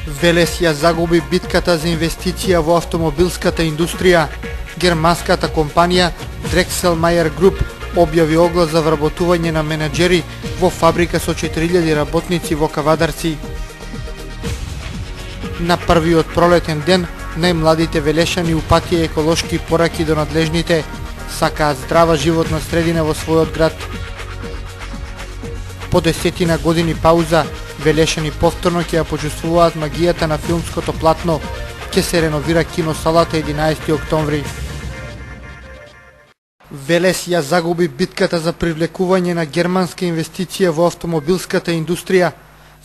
Велес ја загуби битката за инвестиција во автомобилската индустрија. Германската компанија Drexel Meyer Group објави оглас за вработување на менаџери во фабрика со 4000 работници во Кавадарци. На првиот пролетен ден, најмладите велешани упатија еколошки пораки до надлежните, сакаат здрава животна средина во својот град. По 10 години пауза, велешани повторно ќе ја почувствуваат магијата на филмското платно. Ќе се реновира киносалата 11 октомври. Велес ја загуби битката за привлекување на германска инвестиција во автомобилската индустрија.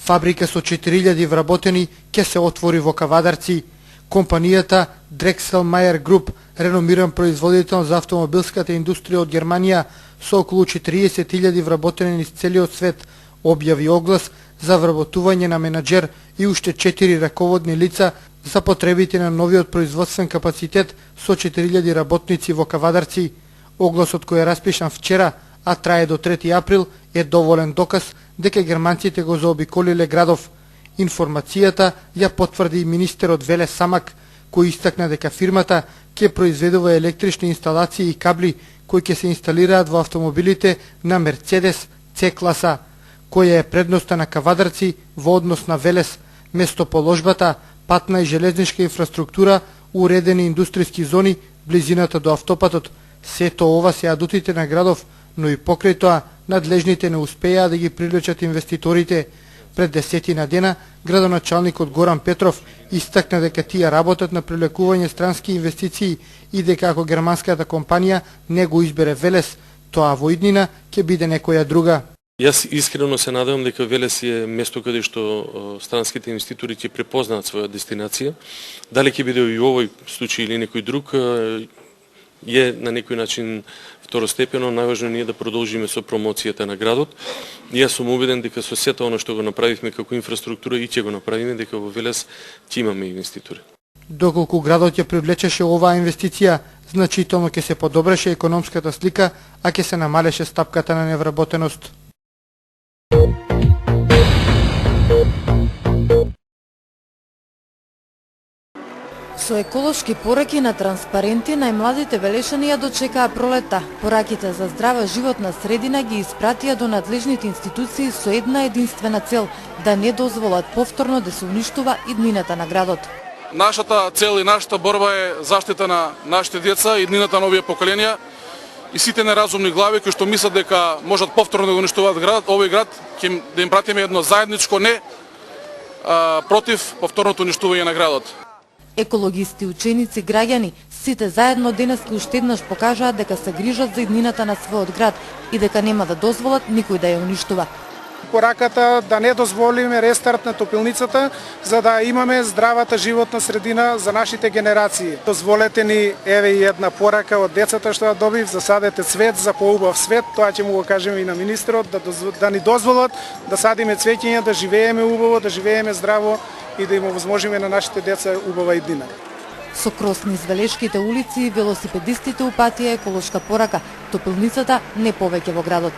Фабрика со 4000 вработени ќе се отвори во Кавадарци. Компанијата Drexel Meyer Group, реномиран производител за автомобилската индустрија од Германија, со околу 40.000 вработени низ целиот свет, објави оглас за вработување на менаџер и уште 4 раководни лица за потребите на новиот производствен капацитет со 4000 работници во Кавадарци. Огласот кој е распишан вчера, а трае до 3 април, е доволен доказ дека германците го заобиколиле градов. Информацијата ја потврди и министерот Велес Самак, кој истакна дека фирмата ќе произведува електрични инсталации и кабли кои ќе се инсталираат во автомобилите на Мерцедес C-класа, која е предноста на Кавадарци во однос на Велес, местоположбата, патна и железничка инфраструктура, уредени индустријски зони, близината до автопатот. Сето ова се адутите на градов, но и покрај тоа надлежните не успеа да ги привлечат инвеститорите. Пред 10 дена, градоначалникот Горан Петров истакна дека тие работат на привлекување странски инвестиции и дека ако германската компанија не го избере Велес, тоа во иднина ќе биде некоја друга. Јас искрено се надевам дека Велес е место каде што странските инвеститори ќе препознаат своја дестинација. Дали ќе биде и овој случај или некој друг, е на некој начин второстепено. Најважно е ние да продолжиме со промоцијата на градот. Јас сум убеден дека со сето оно што го направивме како инфраструктура и ќе го направиме, дека во Велес ќе имаме инвеститори. Доколку градот ја привлечеше оваа инвестиција, значително ќе се подобреше економската слика, а ќе се намалеше стапката на невработеност. Со еколошки пораки на транспаренти, најмладите велешани ја дочекаа пролета. Пораките за здрава животна средина ги испратија до надлежните институции со една единствена цел – да не дозволат повторно да се уништува иднината на градот. Нашата цел и нашата борба е заштита на нашите деца, иднината на овие поколенија и сите неразумни глави кои што мислат дека можат повторно да го уништуваат градот, овој град, ќе да им пратиме едно заедничко не против повторното уништување на градот. Екологисти, ученици, граѓани, сите заедно денеска уште еднаш покажаат дека се грижат за иднината на својот град и дека нема да дозволат никој да ја уништува. Пораката да не дозволиме рестарт на топилницата, за да имаме здравата животна средина за нашите генерации. Дозволете ни еве и една порака од децата што ја добив, засадете цвет за поубав свет, тоа ќе му го кажеме и на министерот, да ни дозволат да садиме цвеќиња, да живееме убаво, да живееме здраво и да им овозможиме на нашите деца убава иднина. Со крос низ велешките улици, велосипедистите упатија еколошка порака, топилницата не повеќе во градот.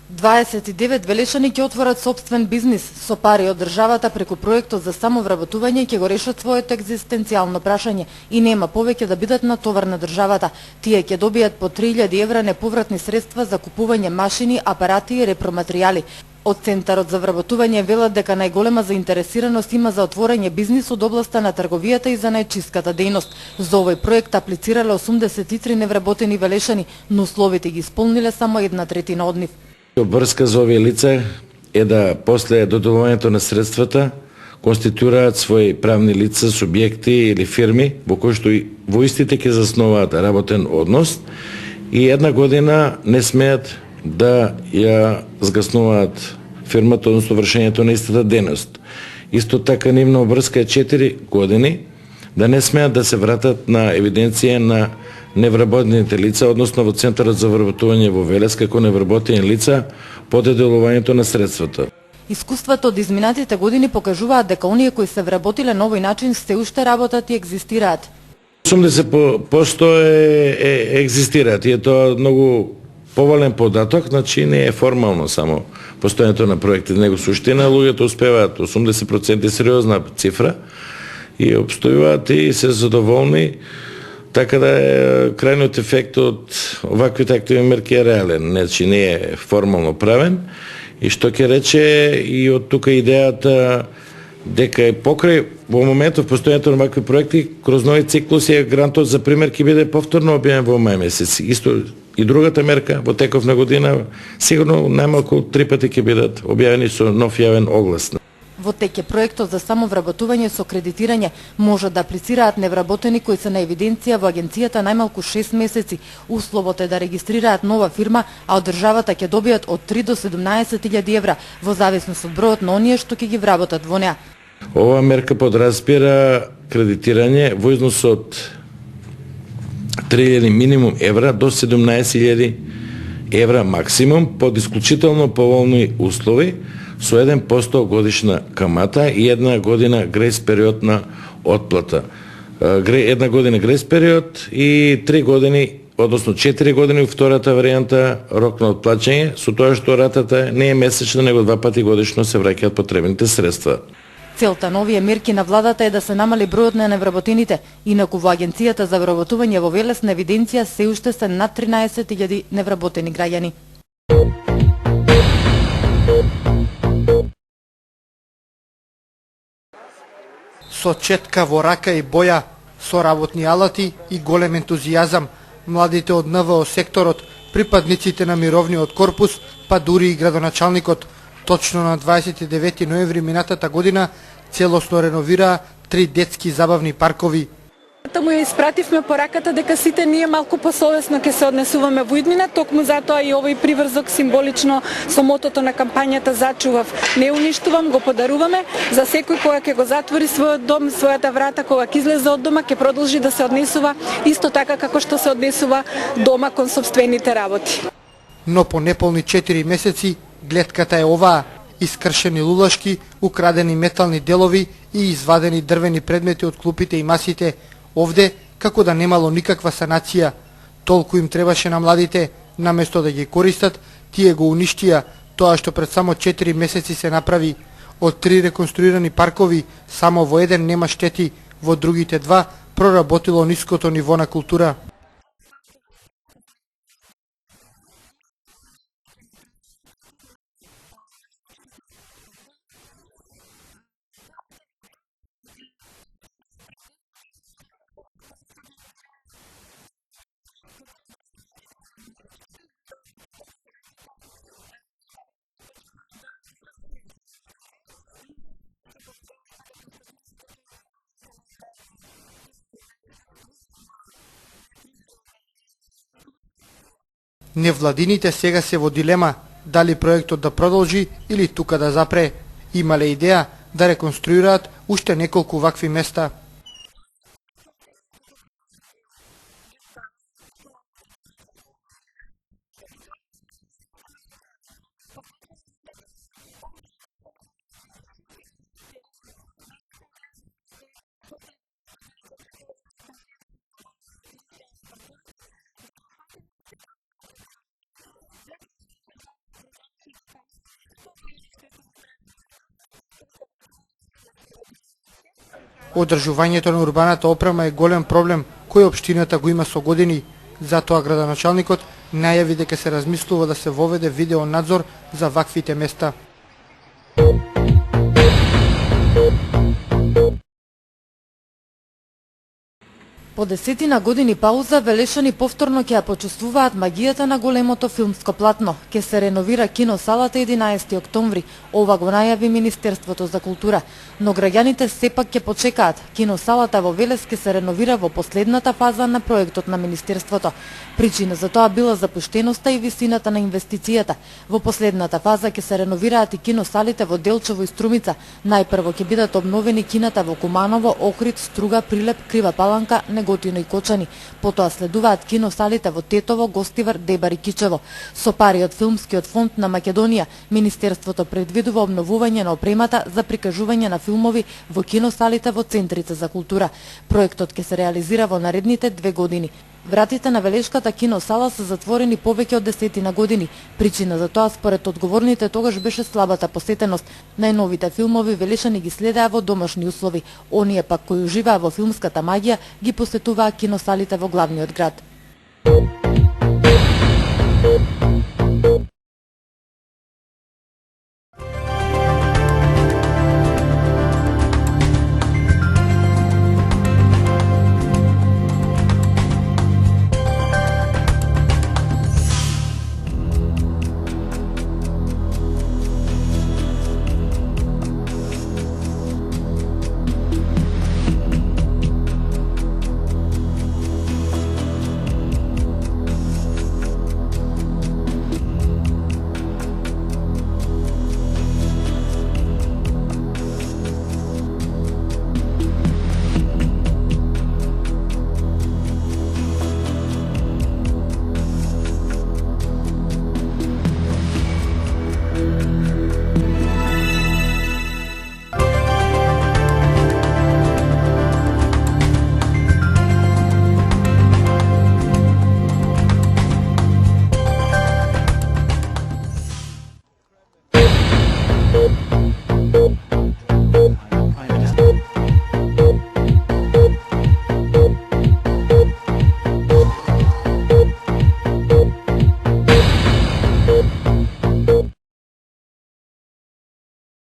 Дваесет и 29 велешани ќе отворат сопствен бизнис. Со пари од државата преку проектот за самовработување ќе го решат своето екзистенцијално прашање и нема повеќе да бидат на товар на државата. Тие ќе добијат по 3000 евра неповратни средства за купување машини, апарати и репроматеријали. Од Центарот за вработување велат дека најголема заинтересираност има за отворање бизнис од областа на трговијата и за најчиската дејност. За овој проект аплицирале 83 невработени велешани, но условите ги исполниле само 1/3 од нив. Врска за овие лица е да после додолувањето на средствата конституираат своји правни лица, субјекти или фирми во кои што во истите ќе засноваат работен однос и една година не смеат да ја згаснуваат фирмата, односно вршењето на истата дејност. Исто така нивна обврска е 4 години да не смеат да се вратат на евиденција на невработените лица, односно во Центарот за вработување во Велес како невработени лица по доделувањето на средствата. Искуството од изминатите години покажуваат дека оние кои се вработиле на овој начин се уште работат и екзистираат. 80% екзистираат и е тоа многу повален податок, значи не е формално само постојањето на проекти, него суштина луѓето успеваат 80% сериозна цифра и обстојуваат и се задоволни, така да крајниот ефект од оваквите активни мерки е реален, значи не е формално правен. И што ќе рече и од тука идејата дека е покрај во моментов постојањето на вакви проекти кроз нови циклуси грантот за пример ќе биде повторно објавен во мај месец. Исто и другата мерка во теков на година сигурно најмалку 3 пати ќе бидат објавени со нов јавен оглас. Во тек е проектот за самовработување со кредитирање може да аплицираат невработени кои се на евиденција во агенцијата најмалку 6 месеци. Условот е да регистрираат нова фирма, а од државата ќе добијат од 3 до 17.000 евра во зависност од бројот на оние што ќе ги вработат во неа. Ова мерка подразбира кредитирање во износ од 3.000 минимум евра до 17.000 евра максимум под исклучително поволни услови со 1% годишна камата и 1 година грейс период на отплата. 1 година грейс период и 3 години, односно 4 години втората варијанта рок на отплаќање, со тоа што ратата не е месечна, него 2 пати годишно се враќаат потребните средства. Целта на овие мерки на владата е да се намали бројот на невработените, инаку во агенцијата за вработување во Велес на евиденција се уште се над 13.000 невработени граѓани. Со четка во рака и боја, со работни алати и голем ентузијазам, младите од НВО секторот, припадниците на мировниот корпус, па дури и градоначалникот, точно на 29 ноември минатата година целосно реновираа 3 детски забавни паркови. Му ја испративме пораката дека сите ние малку посовесно ќе се однесуваме во иднина, токму затоа и овој приврзок символично со мотото на кампањата "Зачував, не уништувам" го подаруваме за секој кога ќе го затвори својот дом, својата врата, кога ќе излезе од дома, ќе продолжи да се однесува исто така како што се однесува дома кон сопствените работи. Но по неполни 4 месеци гледката е оваа: искршени лулашки, украдени метални делови и извадени дрвени предмети од клупите и масите. Овде, како да немало никаква санација, толку им требаше на младите, наместо да ги користат, тие го уништија тоа што пред само 4 месеци се направи. Од 3 реконструирани паркови, само во еден нема штети, во другите 2 проработило ниското ниво на култура. Невладините сега се во дилема дали проектот да продолжи или тука да запре. Имале идеја да реконструираат уште неколку вакви места. Одржувањето на урбаната опрема е голем проблем кој општината го има со години. Затоа градоначалникот најави дека се размислува да се воведе видеонадзор за ваквите места. По 10 години пауза, велешани повторно ќе ја почувствуваат магијата на големото филмско платно. Ќе се реновира киносалата 11 октомври. Ова го најави Министерството за култура. Но граѓаните сепак ќе почекаат. Киносалата во Велес ќе се реновира во последната фаза на проектот на Министерството. Причина за тоа била запуштеноста и висината на инвестицијата. Во последната фаза ќе се реновираат и киносалите во Делчево и Струмица. Најпрво ќе бидат обновени кината во Куманово, Охрид, Струга, Прилеп, Крива Паланка, Неготино и Кочани. Потоа следуваат киносалите во Тетово, Гостивар, Дебар и Кичево. Со пари од Филмскиот фонд на Македонија, Министерството предвидува обновување на опремата за прикажување на филмови во киносалите во центрите за култура. Проектот ќе се реализира во наредните 2 години. Вратите на Велешката киносала се затворени повеќе од 10 години. Причина за тоа според одговорните тогаш беше слабата посетеност. Најновите филмови Велешани ги следеа во домашни услови. Оние пак кои уживаа во филмската магија ги посетуваа киносалите во главниот град.